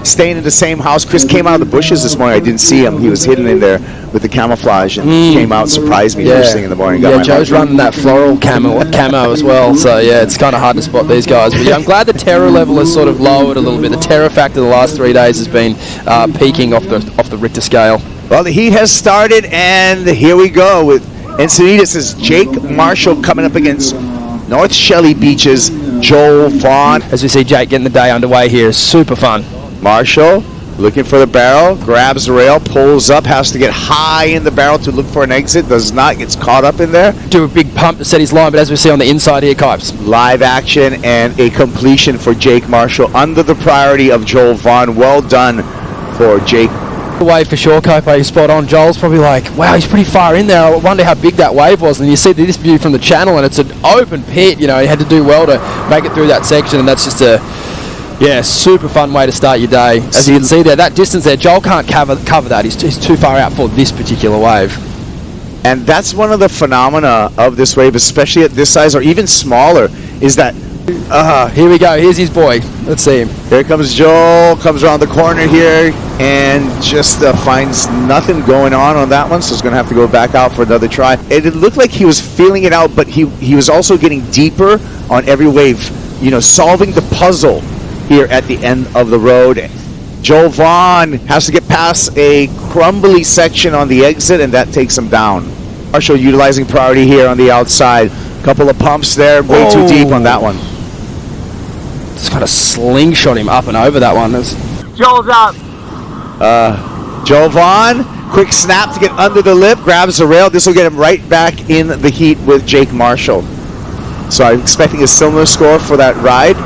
staying in the same house. Chris came out of the bushes this morning. I didn't see him. He was hidden in there with the camouflage and came out, surprised me first thing in the morning. Yeah, Joe's running that floral camo as well, so yeah, it's kind of hard to spot these guys. But yeah, I'm glad the terror level has sort of lowered a little bit. The terror factor the last 3 days has been peaking off the Richter scale. Well, the heat has started, and here we go with Encinitas. Is Jake Marshall coming up against North Shelley Beach's Joel Vaughan. As we see Jake getting the day underway here, super fun. Marshall looking for the barrel, grabs the rail, pulls up, has to get high in the barrel to look for an exit, does not, gets caught up in there. Do a big pump to set his line, but as we see on the inside here, Kipes. Live action and a completion for Jake Marshall under the priority of Joel Vaughan. Well done for Jake. The wave for sure, Copo, he's spot on. Joel's probably like, wow, he's pretty far in there. I wonder how big that wave was. And you see this view from the channel, and it's an open pit. You know, he had to do well to make it through that section, and that's just a, yeah, super fun way to start your day. As you can see there, that distance there, Joel can't cover that. He's too far out for this particular wave. And that's one of the phenomena of this wave, especially at this size or even smaller, is that here we go. Here's his boy. Let's see him. Here comes Joel, comes around the corner here, and just finds nothing going on that one, so he's going to have to go back out for another try. It looked like he was feeling it out, but he was also getting deeper on every wave, you know, solving the puzzle here at the end of the road. Joel Vaughan has to get past a crumbly section on the exit, and that takes him down. Marshall utilizing priority here on the outside. Couple of pumps there, way too deep on that one. Just kind of slingshot him up and over that one. Joel's up. Joel Vaughan, quick snap to get under the lip, grabs the rail. This will get him right back in the heat with Jake Marshall. So I'm expecting a similar score for that ride.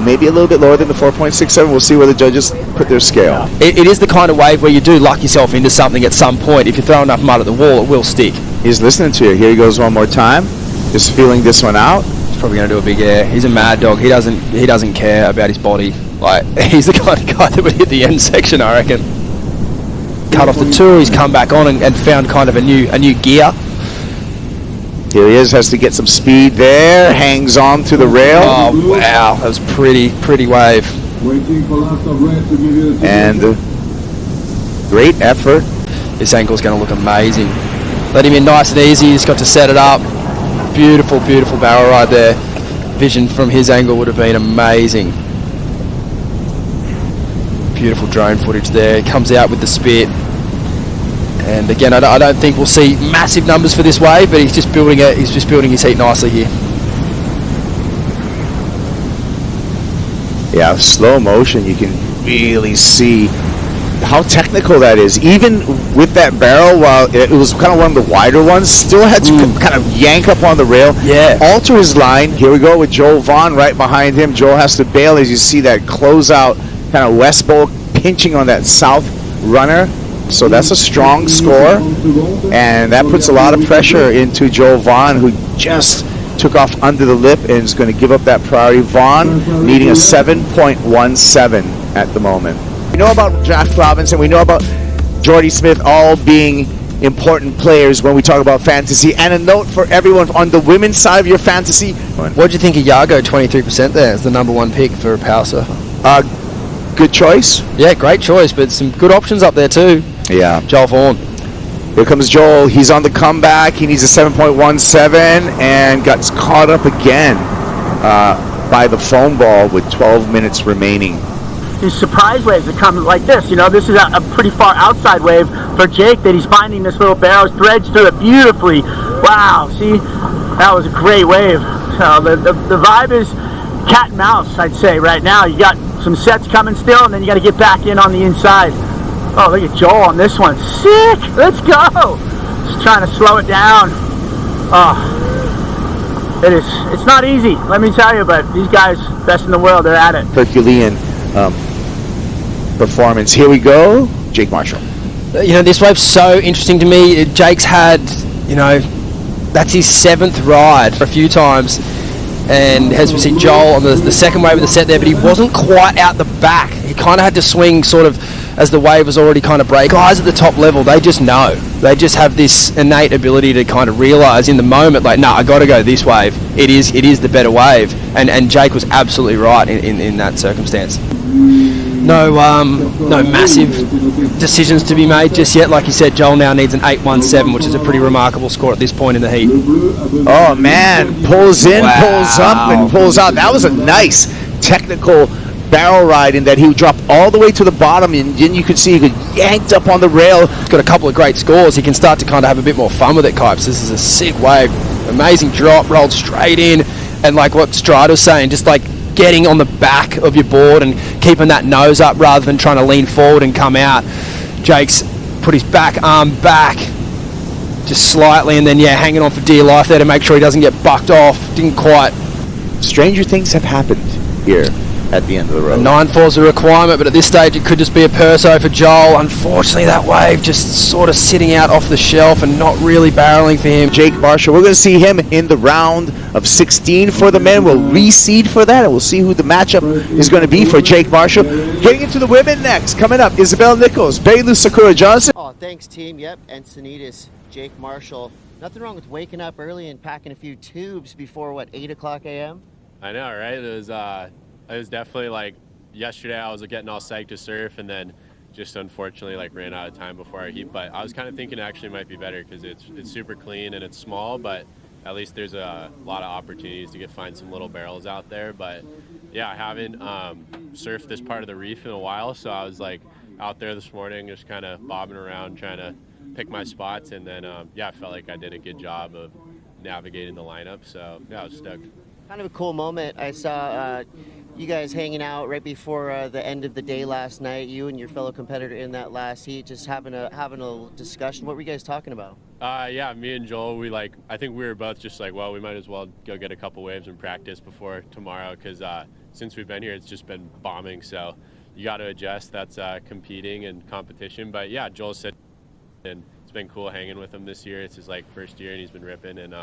Maybe a little bit lower than the 4.67. We'll see where the judges put their scale. It is the kind of wave where you do lock yourself into something at some point. If you throw enough mud at the wall, it will stick. He's listening to you. Here he goes one more time. Just feeling this one out. He's probably going to do a big air. He's a mad dog. He doesn't care about his body. Like, he's the kind of guy that would hit the end section, I reckon. Cut off the tour. He's come back on and found kind of a new gear. Here he is, has to get some speed there, hangs on to the rail. Oh, wow, that was pretty wave. And great effort. This ankle's going to look amazing. Let him in nice and easy, he's got to set it up. Beautiful, beautiful barrel ride there. Vision from his angle would have been amazing. Beautiful drone footage there. He comes out with the spit. And again, I don't think we'll see massive numbers for this wave, but he's just building it. He's just building his heat nicely here. Yeah, slow motion, you can really see how technical that is. Even with that barrel, while it was kind of one of the wider ones, still had to kind of yank up on the rail, alter his line. Here we go with Joel Vaughan right behind him. Joel has to bail as you see that closeout kind of west bowl pinching on that south runner. So that's a strong score, and that puts a lot of pressure into Joel Vaughan, who just took off under the lip and is going to give up that priority. Vaughan needing a 7.17 at the moment. We know about Jack Robinson, we know about Jordy Smith all being important players when we talk about fantasy. And a note for everyone on the women's side of your fantasy. What do you think of Yago? 23% there as the #1 pick for a power surfer. Good choice. Yeah, great choice, but some good options up there too. Yeah. Joel Vaughan. Here comes Joel. He's on the comeback. He needs a 7.17 and got caught up again by the foam ball with 12 minutes remaining. These surprise waves that come like this, you know, this is a pretty far outside wave for Jake that he's finding this little barrel, threads through it beautifully. Wow, see, that was a great wave. So the vibe is cat and mouse, I'd say, right now. You got some sets coming still, and then you got to get back in on the inside. Oh, look at Joel on this one. Sick! Let's go! Just trying to slow it down. Oh, it's not easy, let me tell you, but these guys, best in the world, they're at it. Herculean performance. Here we go, Jake Marshall. You know, this wave's so interesting to me. Jake's had, you know, that's his 7th ride a few times. And as we see Joel on the second wave of the set there, but he wasn't quite out the back. He kind of had to swing sort of as the wave was already kind of breaking. Guys at the top level, they just know. They just have this innate ability to kind of realize in the moment, like, nah, I got to go this wave. It is the better wave. And Jake was absolutely right in that circumstance. no massive decisions to be made just yet. Like you said, Joel now needs an 8.17, which is a pretty remarkable score at this point in the heat. Oh man, pulls in, pulls up, and pulls out. That was a nice technical barrel ride in that he dropped all the way to the bottom, and then you could see he got yanked up on the rail. He's got a couple of great scores. He can start to kind of have a bit more fun with it, Kipes. This is a sick wave. Amazing drop, rolled straight in, and like what Strider was saying, just like getting on the back of your board and keeping that nose up rather than trying to lean forward and come out. Jake's put his back arm back just slightly, and then hanging on for dear life there to make sure he doesn't get bucked off. Didn't quite. Stranger things have happened here at the end of the road. 9.4 is a requirement, but at this stage it could just be a perso for Joel. Unfortunately, that wave just sort of sitting out off the shelf and not really barreling for him. Jake Marshall, we're going to see him in the round of 16 for the men. We'll reseed for that, and we'll see who the matchup is going to be for Jake Marshall. Getting into the women next. Coming up, Isabel Nichols, Bailey Sakura Johnson. Oh, thanks, team. Yep, Encinitas, Jake Marshall. Nothing wrong with waking up early and packing a few tubes before, what, 8 o'clock a.m.? I know, right? It was definitely like yesterday I was getting all psyched to surf, and then just unfortunately like ran out of time before our heat. But I was kind of thinking it actually might be better because it's super clean and it's small, but at least there's a lot of opportunities to find some little barrels out there. But yeah, I haven't surfed this part of the reef in a while, so I was like out there this morning just kind of bobbing around trying to pick my spots, and then I felt like I did a good job of navigating the lineup. So yeah, I was stoked. Kind of a cool moment. I saw you guys hanging out right before the end of the day last night. You and your fellow competitor in that last heat, just having a discussion. What were you guys talking about? Yeah, me and Joel, I think we were both just like, well, we might as well go get a couple waves and practice before tomorrow, because since we've been here, it's just been bombing. So you got to adjust. That's competing and competition. But yeah, Joel said, and it's been cool hanging with him this year. It's his first year, and he's been ripping. And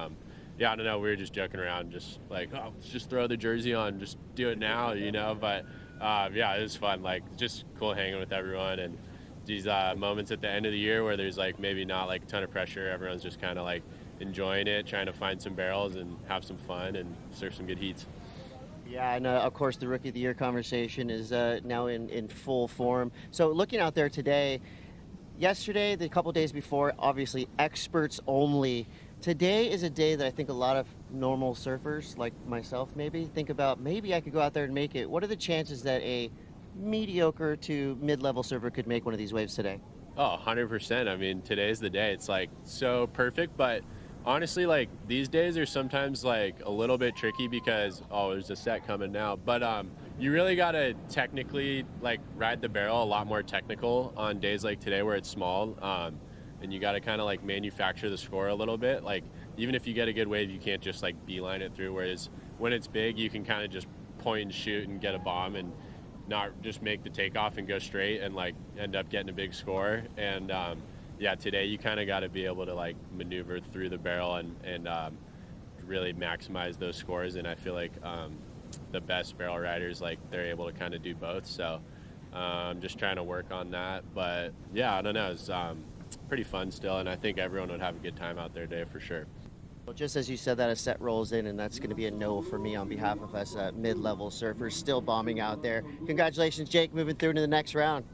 yeah, I don't know, we were just joking around, just like, oh, let's just throw the jersey on, just do it now, But yeah, it was fun, just cool hanging with everyone. And these moments at the end of the year where there's maybe not a ton of pressure, everyone's just kind of enjoying it, trying to find some barrels and have some fun and surf some good heats. Yeah, and of course the Rookie of the Year conversation is now in full form. So looking out there today, yesterday, the couple days before, obviously experts only. Today is a day that I think a lot of normal surfers, like myself maybe, think about, maybe I could go out there and make it. What are the chances that a mediocre to mid-level surfer could make one of these waves today? Oh, 100%. I mean, today's the day. It's so perfect, but honestly, these days are sometimes a little bit tricky because, oh, there's a set coming now. But you really got to technically ride the barrel a lot more technical on days like today where it's small. And you got to kind of manufacture the score a little bit. Even if you get a good wave, you can't just beeline it through. Whereas when it's big, you can kind of just point and shoot and get a bomb and not just make the takeoff and go straight and end up getting a big score. And yeah, today you kind of got to be able to maneuver through the barrel and really maximize those scores. And I feel like the best barrel riders, they're able to kind of do both. So I'm just trying to work on that. But yeah, I don't know. It's pretty fun still, and I think everyone would have a good time out there today for sure. Well, just as you said that, a set rolls in, and that's going to be a no for me on behalf of us mid-level surfers still bombing out there. Congratulations, Jake, moving through to the next round.